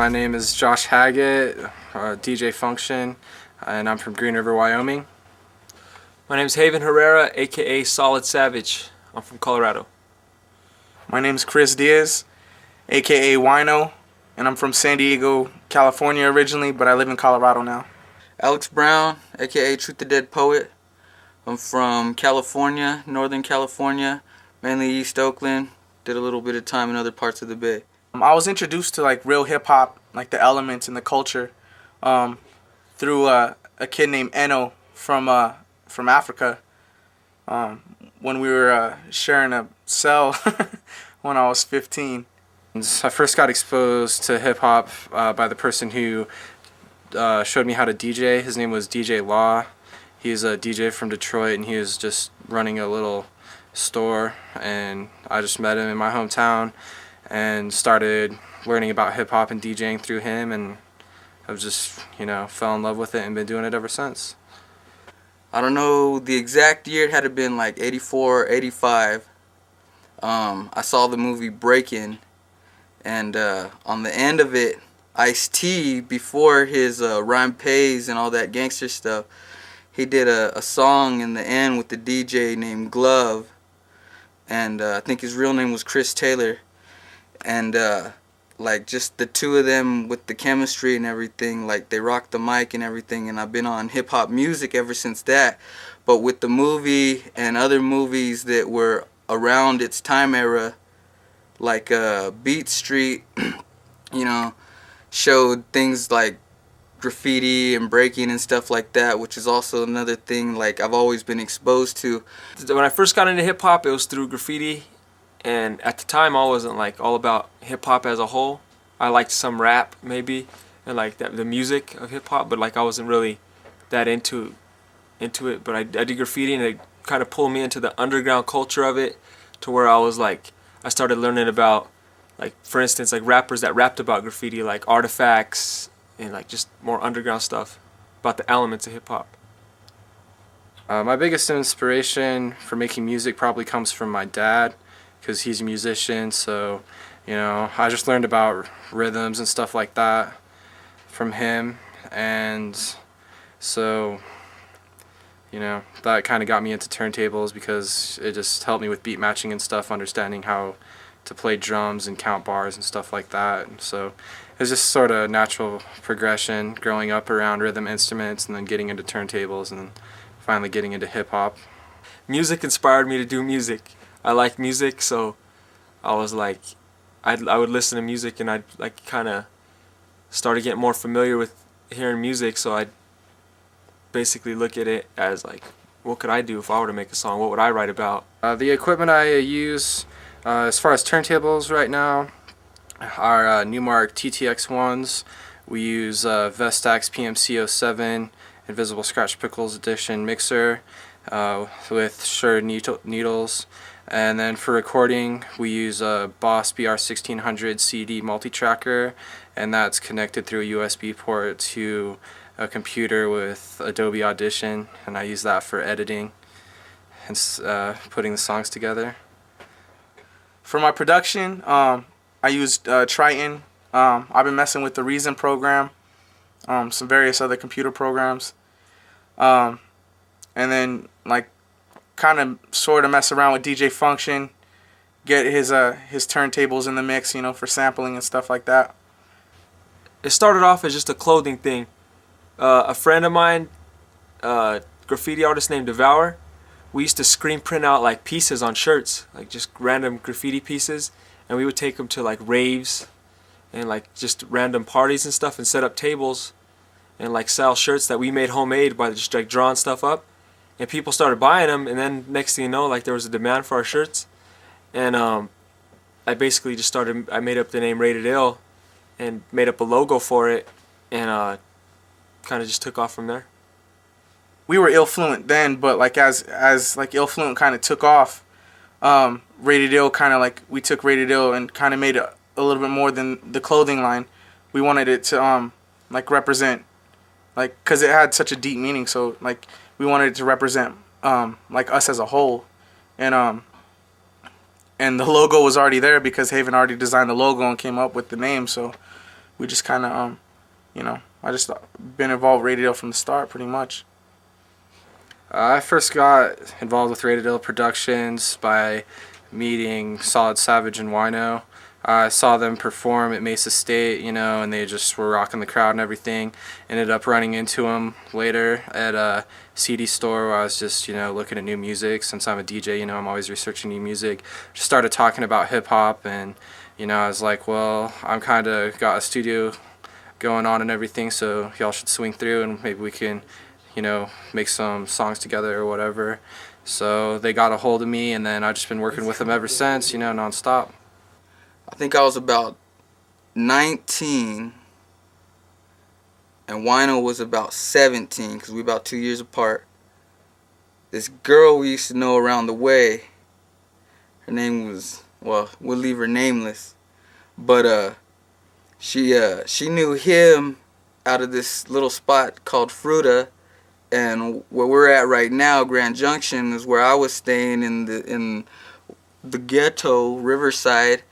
My name is Josh Haggett, DJ Function, and I'm from Green River, Wyoming. My name is Haven Herrera, aka Solid Savage. I'm from Colorado. My name is Chris Diaz, aka Wino, and I'm from San Diego, California originally, but I live in Colorado now. Alex Brown, aka Truth the Dead Poet. I'm from California, Northern California, mainly East Oakland. Did a little bit of time in other parts of the Bay. I was introduced to like real hip hop, like the elements and the culture, through a kid named Eno from Africa. When we were sharing a cell when I was 15. I first got exposed to hip hop by the person who showed me how to DJ. His name was DJ Law. He's a DJ from Detroit, and he was just running a little store, and I just met him in my hometown and started learning about hip hop and DJing through him, and I've just, fell in love with it and been doing it ever since. I don't know the exact year. It had to have been like 84, 85. I saw the movie Breakin', and on the end of it, Ice-T, before his Rhyme Pays and all that gangster stuff, he did a song in the end with the DJ named Glove, and I think his real name was Chris Taylor, and like just the two of them with the chemistry and everything, like they rocked the mic and everything, and I've been on hip hop music ever since that. But with the movie and other movies that were around its time era, like Beat Street, showed things like graffiti and breaking and stuff like that, which is also another thing like I've always been exposed to. When I first got into hip hop, it was through graffiti, and at the time I wasn't like all about hip hop as a whole. I liked some rap maybe, and like the music of hip hop, but like I wasn't really that into it. But I did graffiti, and it kind of pulled me into the underground culture of it, to where I was like, I started learning about, like, for instance, like rappers that rapped about graffiti, like Artifacts, and like just more underground stuff about the elements of hip hop. My biggest inspiration for making music probably comes from my dad, because he's a musician, so I just learned about rhythms and stuff like that from him, and so that kind of got me into turntables, because it just helped me with beat matching and stuff, understanding how to play drums and count bars and stuff like that. And so it was just sort of natural progression, growing up around rhythm instruments and then getting into turntables and then finally getting into hip hop. Music inspired me to do music. I like music, so I was like, I would listen to music, and I'd like kind of started getting more familiar with hearing music, so I'd basically look at it as like, what could I do if I were to make a song? What would I write about? The equipment I use as far as turntables right now are Newmark TTX1s. We use Vestax PMC07 Invisible Scratch Pickles Edition mixer with Shure needles. And then for recording, we use a Boss BR1600 CD multi-tracker, and that's connected through a USB port to a computer with Adobe Audition, and I use that for editing and putting the songs together. For my production, I used Triton. I've been messing with the Reason program, some various other computer programs, and then like kind of sort of mess around with DJ Function, get his turntables in the mix, for sampling and stuff like that. It started off as just a clothing thing. A friend of mine, graffiti artist named Devour, we used to screen print out like pieces on shirts, like just random graffiti pieces, and we would take them to like raves and like just random parties and stuff, and set up tables and like sell shirts that we made homemade by just like drawing stuff up, and people started buying them, and then next thing you know, like there was a demand for our shirts, and I basically just I made up the name Rated Ill and made up a logo for it, and kind of just took off from there. We were Illfluent then, but like as like Illfluent kind of took off, Rated Ill kind of like, we took Rated Ill and kind of made it a little bit more than the clothing line. We wanted it to like represent, like, cause it had such a deep meaning, so like we wanted it to represent like us as a whole, and the logo was already there because Haven already designed the logo and came up with the name, so we just kind of I just been involved with Rated Ill from the start, pretty much. I first got involved with Rated Ill Productions by meeting Solid Savage and Wino. I saw them perform at Mesa State, and they just were rocking the crowd and everything. Ended up running into them later at a CD store where I was just, looking at new music. Since I'm a DJ, I'm always researching new music. Just started talking about hip hop, and, I was like, well, I'm kind of got a studio going on and everything, so y'all should swing through and maybe we can, make some songs together or whatever. So they got a hold of me, and then I've just been working with them ever since, nonstop. I think I was about 19, and Wino was about 17, because we about 2 years apart. This girl we used to know around the way, her name was, well, we'll leave her nameless, but she knew him out of this little spot called Fruta, and where we're at right now, Grand Junction, is where I was staying in the ghetto, Riverside,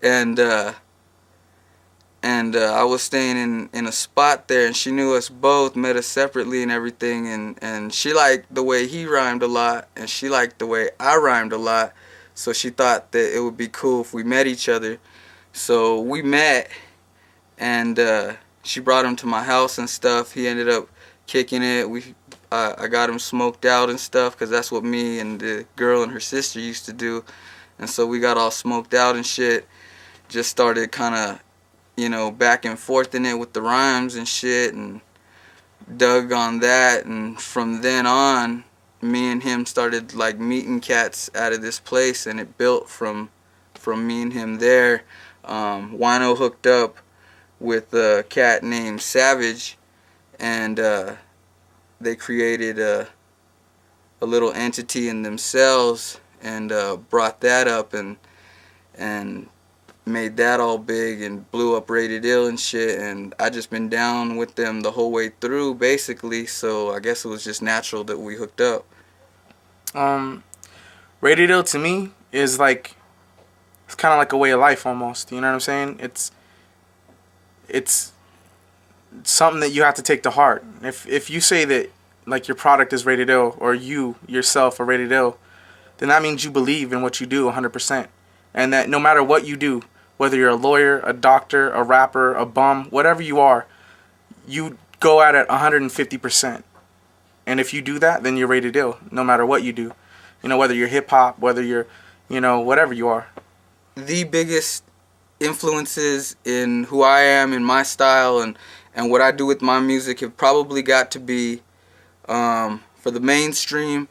and I was staying in a spot there, and she knew us both, met us separately and everything, and she liked the way he rhymed a lot, and she liked the way I rhymed a lot, so she thought that it would be cool if we met each other. So we met, and she brought him to my house and stuff. He ended up kicking it. I got him smoked out and stuff, because that's what me and the girl and her sister used to do. And so we got all smoked out and shit. Just started kind of, back and forth in it with the rhymes and shit, and dug on that. And from then on, me and him started like meeting cats out of this place, and it built from me and him there. Wino hooked up with a cat named Savage, and they created a little entity in themselves, and brought that up and made that all big and blew up Rated Ill and shit. And I just been down with them the whole way through, basically, so I guess it was just natural that we hooked up. Rated Ill to me is like, it's kind of like a way of life almost, you know what I'm saying? It's something that you have to take to heart. If you say that like your product is Rated Ill, or you yourself are Rated Ill, then that means you believe in what you do 100%. And that no matter what you do, whether you're a lawyer, a doctor, a rapper, a bum, whatever you are, you go at it 150%. And if you do that, then you're Rated Ill, no matter what you do. Whether you're hip hop, whether you're, whatever you are. The biggest influences in who I am, in my style, and what I do with my music have probably got to be, for the mainstream,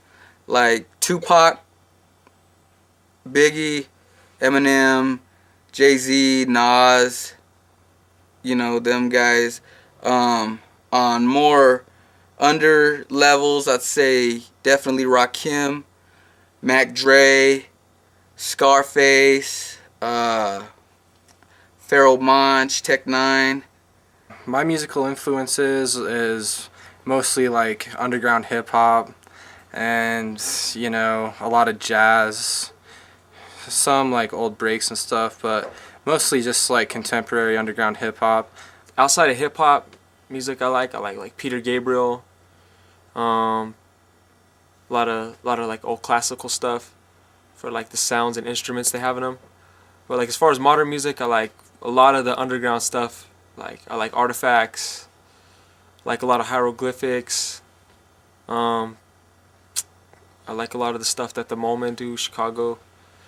like Tupac, Biggie, Eminem, Jay-Z, Nas, them guys. On more under levels, I'd say definitely Rakim, Mac Dre, Scarface, Pharoah Monch, Tech Nine. My musical influences is mostly like underground hip hop and, a lot of jazz, some like old breaks and stuff, but mostly just like contemporary underground hip hop. Outside of hip hop music, I like Peter Gabriel, a lot of like old classical stuff for like the sounds and instruments they have in them. But like as far as modern music, I like a lot of the underground stuff. Like I like Artifacts, like a lot of hieroglyphics. I like a lot of the stuff that The Moment do, Chicago,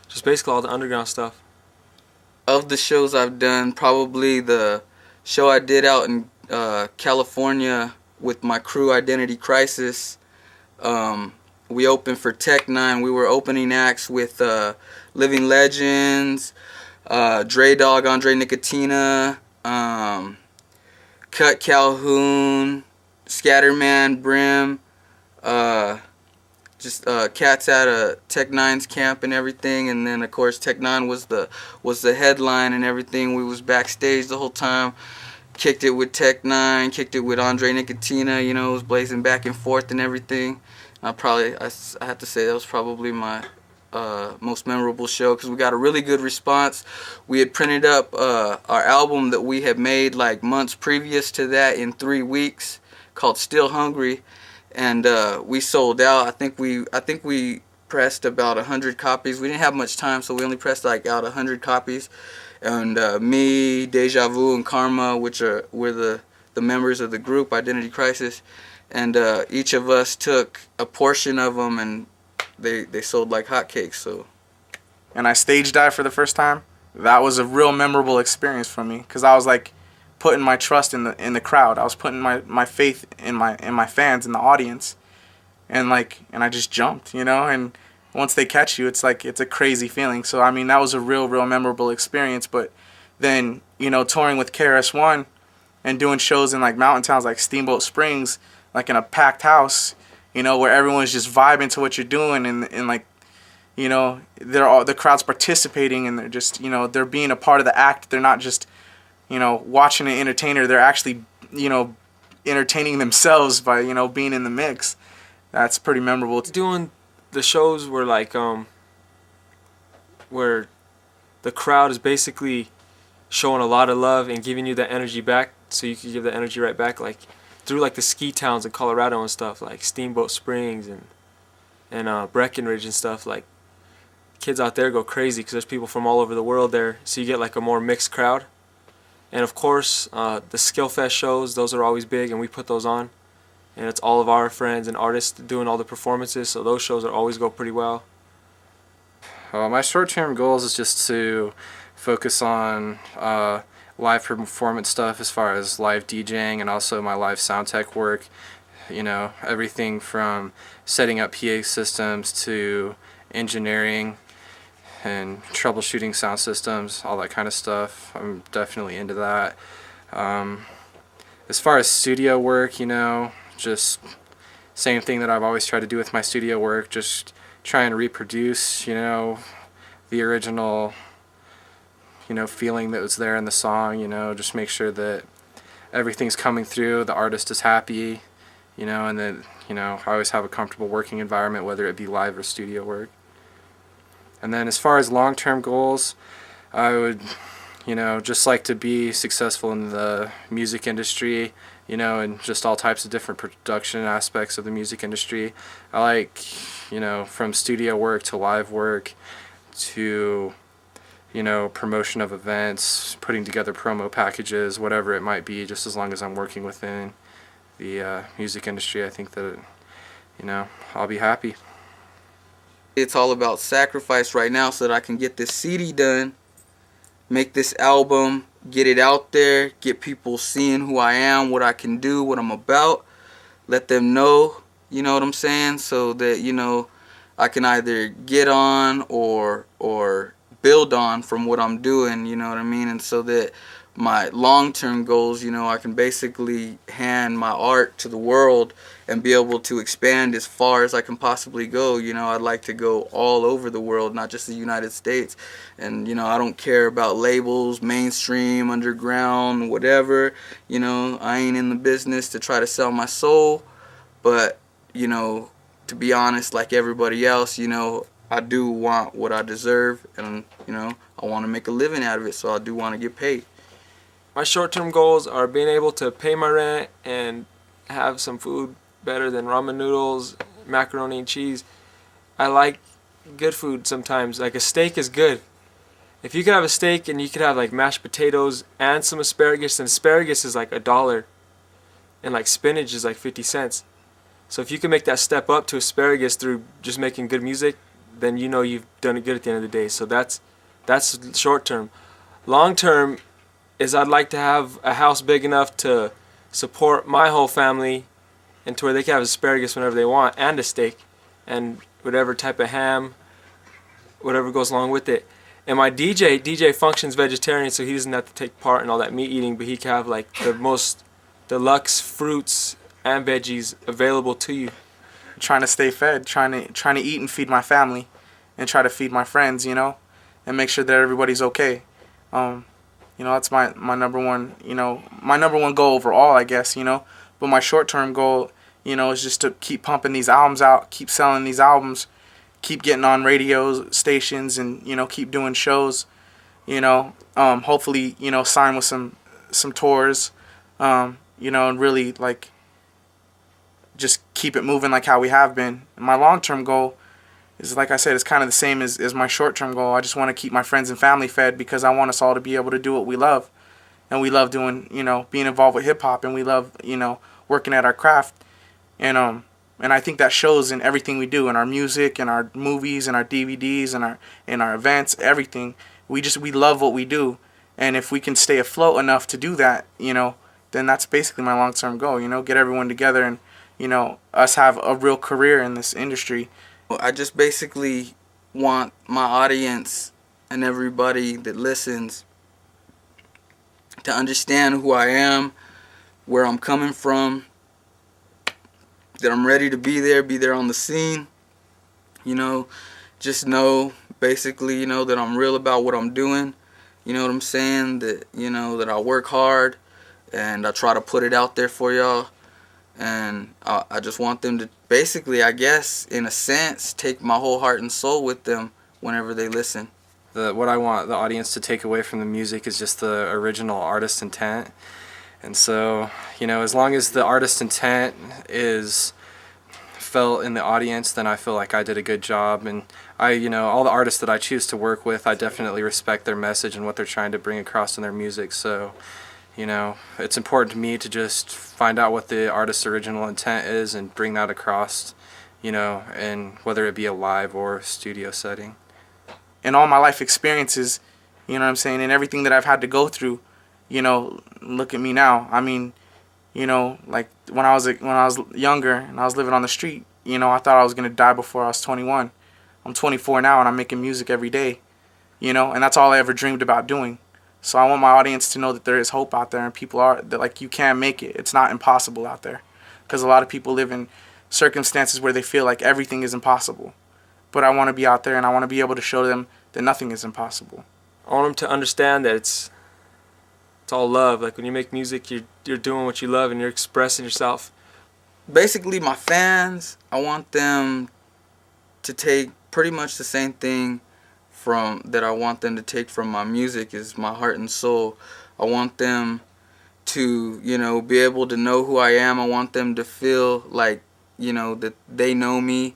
just basically all the underground stuff. Of the shows I've done, probably the show I did out in California with my crew, Identity Crisis. We opened for Tech Nine. We were opening acts with Living Legends, Dre Dog, Andre Nicotina, Cut Calhoun, Scatterman, Brim, just cats out of Tech Nine's camp and everything. And then of course Tech Nine was the headline and everything. We was backstage the whole time. Kicked it with Tech Nine, kicked it with Andre Nicotina, it was blazing back and forth and everything. I have to say that was probably my most memorable show because we got a really good response. We had printed up our album that we had made like months previous to that in 3 weeks, called Still Hungry, and we sold out. I think we pressed about 100 copies. We didn't have much time, so we only pressed like out 100 copies. And me, Deja Vu, and Karma, we're the members of the group Identity Crisis, and each of us took a portion of them, and they sold like hotcakes. So, and I stage dived for the first time. That was a real memorable experience for me because I was like putting my trust in the crowd. I was putting my faith in my fans, in the audience, and I just jumped, and once they catch you, it's a crazy feeling. So I mean, that was a real memorable experience. But then, touring with KRS-One and doing shows in like mountain towns like Steamboat Springs, like in a packed house, where everyone's just vibing to what you're doing, and like, the crowd's participating, and they're just, they're being a part of the act. They're not just, watching an entertainer. They're actually, entertaining themselves by, being in the mix. That's pretty memorable. Doing the shows where like where the crowd is basically showing a lot of love and giving you that energy back, so you can give that energy right back, like through like the ski towns in Colorado and stuff, like Steamboat Springs and Breckenridge and stuff. Like kids out there go crazy because there's people from all over the world there, so you get like a more mixed crowd. And of course, the Skillfest shows, those are always big, and we put those on. And it's all of our friends and artists doing all the performances, so those shows always go pretty well. My short-term goals is just to focus on live performance stuff as far as live DJing and also my live sound tech work. Everything from setting up PA systems to engineering and troubleshooting sound systems, all that kind of stuff. I'm definitely into that. As far as studio work, just same thing that I've always tried to do with my studio work, just trying to reproduce, the original, feeling that was there in the song, just make sure that everything's coming through, the artist is happy, and that, I always have a comfortable working environment, whether it be live or studio work. And then as far as long-term goals, I would, just like to be successful in the music industry, and just all types of different production aspects of the music industry. I like, from studio work to live work to, promotion of events, putting together promo packages, whatever it might be, just as long as I'm working within the music industry, I think that, I'll be happy. it's all about sacrifice right now so that I can get this CD done, make this album, get it out there, get people seeing who I am, what I can do, what I'm about, let them know, you know what I'm saying, so that, I can either get on or build on from what I'm doing, you know what I mean, and so that my long-term goals, I can basically hand my art to the world and be able to expand as far as I can possibly go. I'd like to go all over the world, not just the United States. And, I don't care about labels, mainstream, underground, whatever. I ain't in the business to try to sell my soul. But, to be honest, like everybody else, I do want what I deserve. And, I want to make a living out of it, so I do want to get paid. My short-term goals are being able to pay my rent and have some food better than ramen noodles, macaroni and cheese. I like good food sometimes. Like a steak is good. If you could have a steak and you could have like mashed potatoes and some asparagus, and asparagus is like $1 and like spinach is like 50 cents. So if you can make that step up to asparagus through just making good music, then you've done it good at the end of the day. So that's short term. Long term is I'd like to have a house big enough to support my whole family and to where they can have asparagus whenever they want and a steak and whatever type of ham, whatever goes along with it. And my DJ functions vegetarian, so he doesn't have to take part in all that meat eating, but he can have like the most deluxe fruits and veggies available to you. Trying to stay fed, trying to eat and feed my family, and try to feed my friends, and make sure that everybody's okay. That's my number one, my number one goal overall, I guess, But my short-term goal, is just to keep pumping these albums out, keep selling these albums, keep getting on radio stations and, you know, keep doing shows, you know, hopefully, you know, sign with some tours, you know, and really like just keep it moving like how we have been. And my long-term goal is, like I said, it's kind of the same as my short-term goal. I just want to keep my friends and family fed because I want us all to be able to do what we love. And we love doing, you know, being involved with hip-hop, and we love, you know, working at our craft. And I think that shows in everything we do, in our music, in our movies, in our DVDs, in our events, everything. We love what we do. And if we can stay afloat enough to do that, you know, then that's basically my long-term goal, you know, get everyone together and, you know, us have a real career in this industry. I just basically want my audience and everybody that listens to understand who I am, where I'm coming from, that I'm ready to be there on the scene. You know, just know basically, you know, that I'm real about what I'm doing. You know what I'm saying? That, you know, that I work hard and I try to put it out there for y'all. And I just want them to basically, I guess, in a sense, take my whole heart and soul with them whenever they listen. What I want the audience to take away from the music is just the original artist intent. And so, you know, as long as the artist intent is felt in the audience, then I feel like I did a good job. And you know, all the artists that I choose to work with, I definitely respect their message and what they're trying to bring across in their music. So, you know, it's important to me to just find out what the artist's original intent is and bring that across, you know, and whether it be a live or studio setting. In all my life experiences, you know what I'm saying, and everything that I've had to go through, you know, look at me now. I mean, you know, like when I was younger and I was living on the street, you know, I thought I was going to die before I was 21. I'm 24 now and I'm making music every day, you know, and that's all I ever dreamed about doing. So I want my audience to know that there is hope out there and people are, that like you can make it. It's not impossible out there, because a lot of people live in circumstances where they feel like everything is impossible. But I want to be out there and I want to be able to show them that nothing is impossible. I want them to understand that it's all love. Like when you make music, you're doing what you love and you're expressing yourself. Basically, my fans, I want them to take pretty much the same thing that I want them to take from my music, is my heart and soul. I want them to, you know, be able to know who I am. I want them to feel like, you know, that they know me.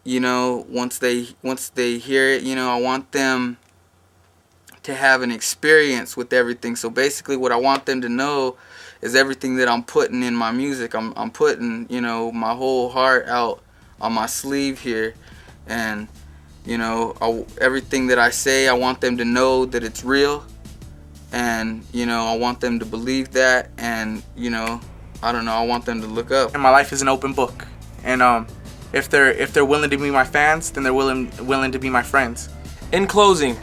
You know, once they hear it, you know, I want them to have an experience with everything. So basically what I want them to know is everything that I'm putting in my music. I'm putting, you know, my whole heart out on my sleeve here. And, you know, everything that I say, I want them to know that it's real. And, you know, I want them to believe that. And, you know, I don't know, I want them to look up. And my life is an open book. And if they're willing to be my fans, then they're willing to be my friends. In closing,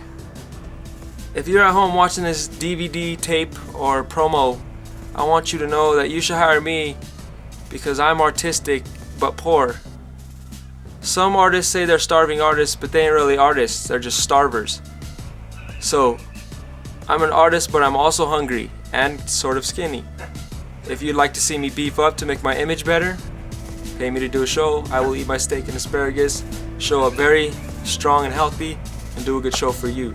if you're at home watching this DVD, tape, or promo, I want you to know that you should hire me because I'm artistic but poor. Some artists say they're starving artists, but they ain't really artists, they're just starvers. So, I'm an artist, but I'm also hungry and sort of skinny. If you'd like to see me beef up to make my image better, pay me to do a show. I will eat my steak and asparagus, show up very strong and healthy, and do a good show for you.